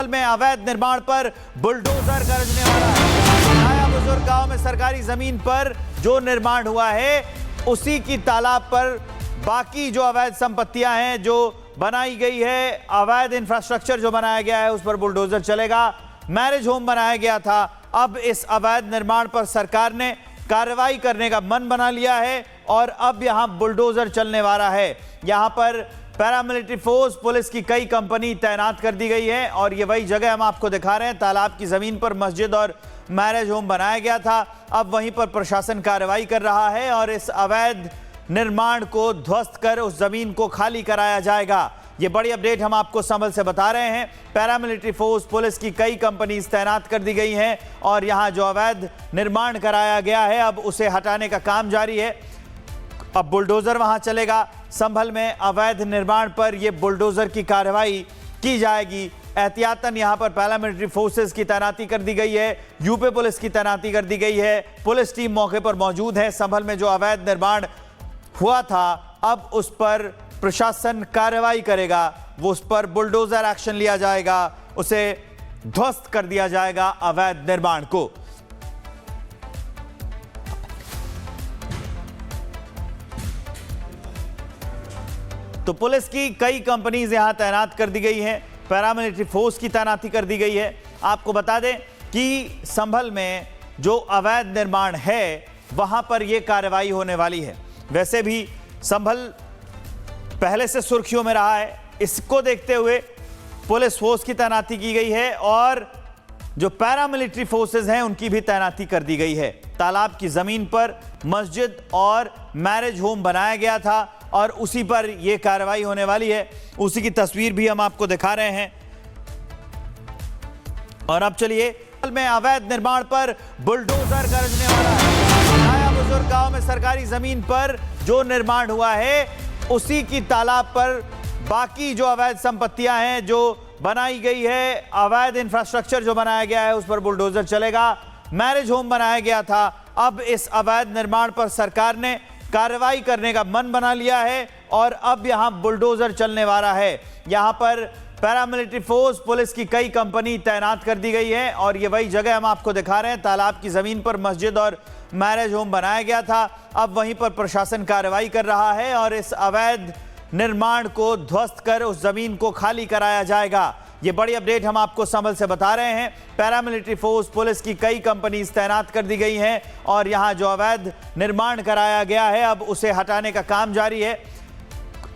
में अवैध निर्माण पर बुलडोजर गरजने वाला है। नया बुजुर्ग गांव में सरकारी जमीन पर जो निर्माण हुआ है उसी की तालाब पर बाकी जो अवैध संपत्तियां हैं जो बनाई गई है, अवैध इंफ्रास्ट्रक्चर जो बनाया गया है उस पर बुलडोजर चलेगा। मैरिज होम बनाया गया था, अब इस अवैध निर्माण पर सरकार ने कार्रवाई करने का मन बना लिया है और अब यहां बुलडोजर चलने वाला है। यहां पर पैरामिलिट्री फोर्स, पुलिस की कई कंपनी तैनात कर दी गई है और ये वही जगह हम आपको दिखा रहे हैं। तालाब की जमीन पर मस्जिद और मैरिज होम बनाया गया था, अब वहीं पर प्रशासन कार्रवाई कर रहा है और इस अवैध निर्माण को ध्वस्त कर उस जमीन को खाली कराया जाएगा। ये बड़ी अपडेट हम आपको संभल से बता रहे हैं। पैरामिलिट्री फोर्स, पुलिस की कई कंपनी तैनात कर दी गई हैं और यहां जो अवैध निर्माण कराया गया है अब उसे हटाने का काम जारी है। अब बुलडोजर वहां चलेगा। संभल में अवैध निर्माण पर यह बुलडोजर की कार्रवाई की जाएगी। एहतियातन यहां पर पैरामिलिट्री फोर्सेस की तैनाती कर दी गई है, यूपी पुलिस की तैनाती कर दी गई है, पुलिस टीम मौके पर मौजूद है। संभल में जो अवैध निर्माण हुआ था अब उस पर प्रशासन कार्रवाई करेगा, वो उस पर बुलडोजर एक्शन लिया जाएगा, उसे ध्वस्त कर दिया जाएगा अवैध निर्माण को। तो पुलिस की कई कंपनीज यहां तैनात कर दी गई हैं, पैरामिलिट्री फोर्स की तैनाती कर दी गई है। आपको बता दें कि संभल में जो अवैध निर्माण है वहां पर यह कार्रवाई होने वाली है। वैसे भी संभल पहले से सुर्खियों में रहा है, इसको देखते हुए पुलिस फोर्स की तैनाती की गई है और जो पैरामिलिट्री फोर्सेस हैं उनकी भी तैनाती कर दी गई है। तालाब की जमीन पर मस्जिद और मैरिज होम बनाया गया था और उसी पर यह कार्रवाई होने वाली है। उसी की तस्वीर भी हम आपको दिखा रहे हैं। और अब चलिए, में अवैध निर्माण पर बुलडोजर गरजने वाला है। नया बुजुर्ग गांव में सरकारी जमीन पर जो निर्माण हुआ है उसी की तालाब पर बाकी जो अवैध संपत्तियां हैं जो बनाई गई है, अवैध इंफ्रास्ट्रक्चर जो बनाया गया है उस पर बुलडोजर चलेगा। मैरिज होम बनाया गया था, अब इस अवैध निर्माण पर सरकार ने कार्रवाई करने का मन बना लिया है और अब यहां बुलडोजर चलने वाला है। यहां पर पैरामिलिट्री फोर्स, पुलिस की कई कंपनी तैनात कर दी गई है और ये वही जगह हम आपको दिखा रहे हैं। तालाब की जमीन पर मस्जिद और मैरिज होम बनाया गया था, अब वहीं पर प्रशासन कार्रवाई कर रहा है और इस अवैध निर्माण को ध्वस्त कर उस जमीन को खाली कराया जाएगा। ये बड़ी अपडेट हम आपको संभल से बता रहे हैं। पैरामिलिट्री फोर्स, पुलिस की कई कंपनी तैनात कर दी गई हैं और यहां जो अवैध निर्माण कराया गया है अब उसे हटाने का काम जारी है।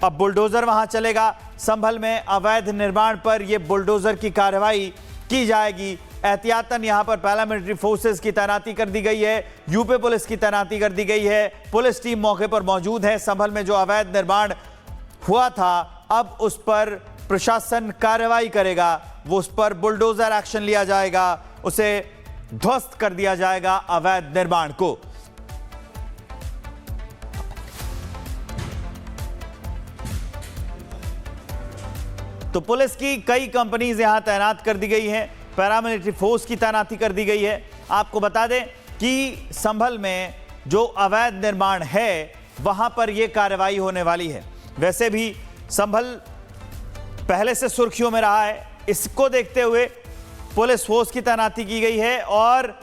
अब बुलडोजर वहां चलेगा। संभल में अवैध निर्माण पर यह बुलडोजर की कार्रवाई की जाएगी। एहतियातन यहां पर पैरामिलिट्री फोर्सेस की तैनाती कर दी गई है, यूपी पुलिस की तैनाती कर दी गई है, पुलिस टीम मौके पर मौजूद है। संभल में जो अवैध निर्माण हुआ था अब उस पर प्रशासन कार्रवाई करेगा, वो उस पर बुलडोजर एक्शन लिया जाएगा, उसे ध्वस्त कर दिया जाएगा अवैध निर्माण को। तो पुलिस की कई कंपनीज यहां तैनात कर दी गई हैं, पैरामिलिट्री फोर्स की तैनाती कर दी गई है। आपको बता दें कि संभल में जो अवैध निर्माण है वहां पर यह कार्रवाई होने वाली है। वैसे भी संभल पहले से सुर्खियों में रहा है, इसको देखते हुए पुलिस फोर्स की तैनाती की गई है और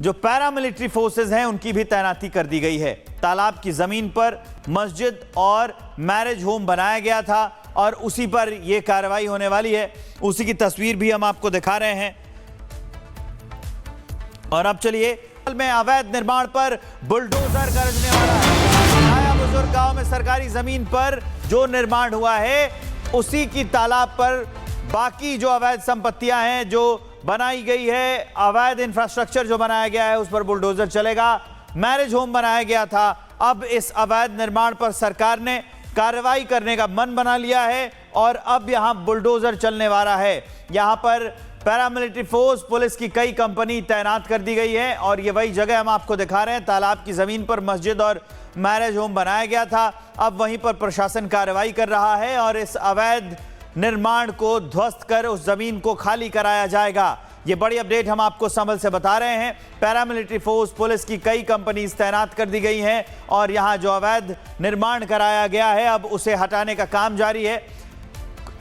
जो पैरामिलिट्री फोर्सेस हैं उनकी भी तैनाती कर दी गई है। तालाब की जमीन पर मस्जिद और मैरिज होम बनाया गया था और उसी पर यह कार्रवाई होने वाली है। उसी की तस्वीर भी हम आपको दिखा रहे हैं। और अब चलिए, में अवैध निर्माण पर बुलडोजर गरजने वाला है। नया बुजुर्ग गांव में सरकारी जमीन पर जो निर्माण हुआ है उसी की तालाब पर बाकी जो अवैध संपत्तियां हैं जो बनाई गई है, अवैध इंफ्रास्ट्रक्चर जो बनाया गया है उस पर बुलडोजर चलेगा। मैरिज होम बनाया गया था, अब इस अवैध निर्माण पर सरकार ने कार्रवाई करने का मन बना लिया है और अब यहां बुलडोजर चलने वाला है। यहां पर पैरामिलिट्री फोर्स, पुलिस की कई कंपनी तैनात कर दी गई है और ये वही जगह हम आपको दिखा रहे हैं। तालाब की जमीन पर मस्जिद और मैरिज होम बनाया गया था, अब वहीं पर प्रशासन कार्रवाई कर रहा है और इस अवैध निर्माण को ध्वस्त कर उस जमीन को खाली कराया जाएगा। ये बड़ी अपडेट हम आपको संभल से बता रहे हैं। पैरामिलिट्री फोर्स, पुलिस की कई कंपनी तैनात कर दी गई हैं और यहां जो अवैध निर्माण कराया गया है अब उसे हटाने का काम जारी है।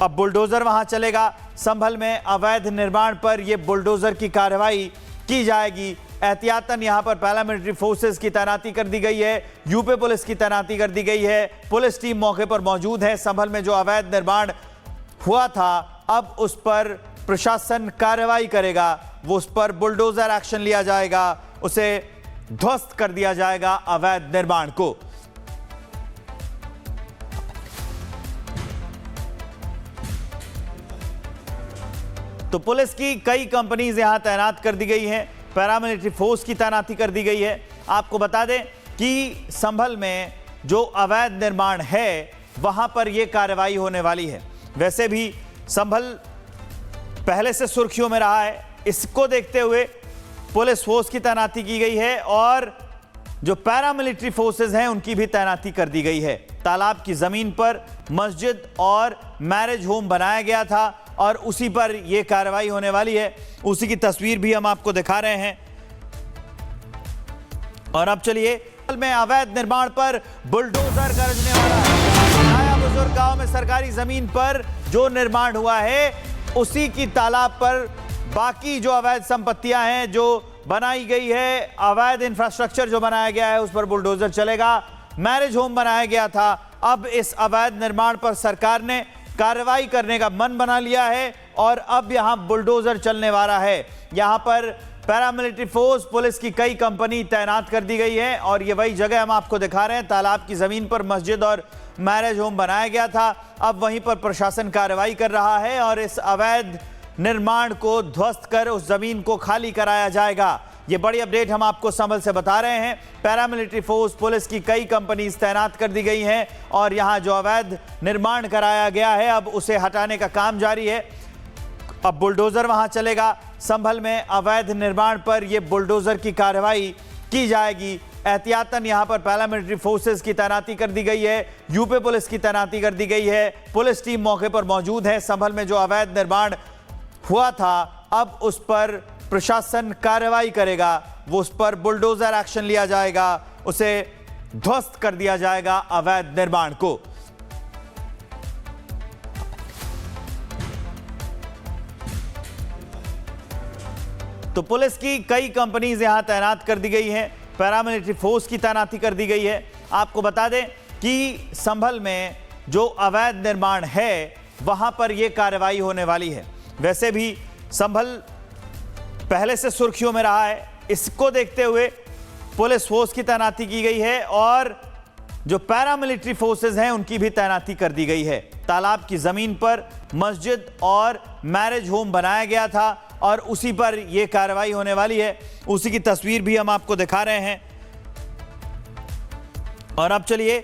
अब बुलडोजर वहां चलेगा। संभल में अवैध निर्माण पर यह बुलडोजर की कार्रवाई की जाएगी। एहतियातन यहां पर पैरामिलिट्री फोर्सेस की तैनाती कर दी गई है, यूपी पुलिस की तैनाती कर दी गई है। पुलिस टीम मौके पर मौजूद है। संभल में जो अवैध निर्माण हुआ था, अब उस पर प्रशासन कार्रवाई करेगा। वो उस पर बुलडोजर एक्शन लिया जाएगा, उसे ध्वस्त कर दिया जाएगा अवैध निर्माण को। तो पुलिस की कई कंपनीज यहां तैनात कर दी गई हैं, पैरामिलिट्री फोर्स की तैनाती कर दी गई है। आपको बता दें कि संभल में जो अवैध निर्माण है वहां पर यह कार्रवाई होने वाली है। वैसे भी संभल पहले से सुर्खियों में रहा है, इसको देखते हुए पुलिस फोर्स की तैनाती की गई है और जो पैरामिलिट्री फोर्सेस हैं उनकी भी तैनाती कर दी गई है। तालाब की जमीन पर मस्जिद और मैरिज होम बनाया गया था और उसी पर यह कार्रवाई होने वाली है। उसी की तस्वीर भी हम आपको दिखा रहे हैं। और अब चलिए, में अवैध निर्माण पर बुलडोजर गरजने वाला है। नया बुजुर्ग गांव में सरकारी जमीन पर जो निर्माण हुआ है उसी की तालाब पर बाकी जो अवैध संपत्तियां हैं जो बनाई गई है, अवैध इंफ्रास्ट्रक्चर जो बनाया गया है उस पर बुलडोजर चलेगा। मैरिज होम बनाया गया था, अब इस अवैध निर्माण पर सरकार ने कार्रवाई करने का मन बना लिया है और अब यहां बुलडोजर चलने वाला है। यहां पर पैरामिलिट्री फोर्स, पुलिस की कई कंपनी तैनात कर दी गई है और ये वही जगह हम आपको दिखा रहे हैं। तालाब की जमीन पर मस्जिद और मैरिज होम बनाया गया था, अब वहीं पर प्रशासन कार्रवाई कर रहा है और इस अवैध निर्माण को ध्वस्त कर उस जमीन को खाली कराया जाएगा। ये बड़ी अपडेट हम आपको संभल से बता रहे हैं। पैरामिलिट्री फोर्स, पुलिस की कई कंपनीज तैनात कर दी गई हैं और यहां जो अवैध निर्माण कराया गया है अब उसे हटाने का काम जारी है। अब बुलडोजर वहां चलेगा। संभल में अवैध निर्माण पर यह बुलडोजर की कार्रवाई की जाएगी। एहतियातन यहां पर पैरामिलिट्री फोर्सेस की तैनाती कर दी गई है, यूपी पुलिस की तैनाती कर दी गई है। पुलिस टीम मौके पर मौजूद है। संभल में जो अवैध निर्माण हुआ था, अब उस पर प्रशासन कार्रवाई करेगा, वो उस पर बुलडोजर एक्शन लिया जाएगा, उसे ध्वस्त कर दिया जाएगा अवैध निर्माण को। तो पुलिस की कई कंपनीज यहां तैनात कर दी गई हैं, पैरामिलिट्री फोर्स की तैनाती कर दी गई है। आपको बता दें कि संभल में जो अवैध निर्माण है वहां पर यह कार्रवाई होने वाली है। वैसे भी संभल पहले से सुर्खियों में रहा है, इसको देखते हुए पुलिस फोर्स की तैनाती की गई है और जो पैरामिलिट्री फोर्सेस हैं उनकी भी तैनाती कर दी गई है। तालाब की जमीन पर मस्जिद और मैरिज होम बनाया गया था और उसी पर यह कार्रवाई होने वाली है। उसी की तस्वीर भी हम आपको दिखा रहे हैं। और अब चलिए,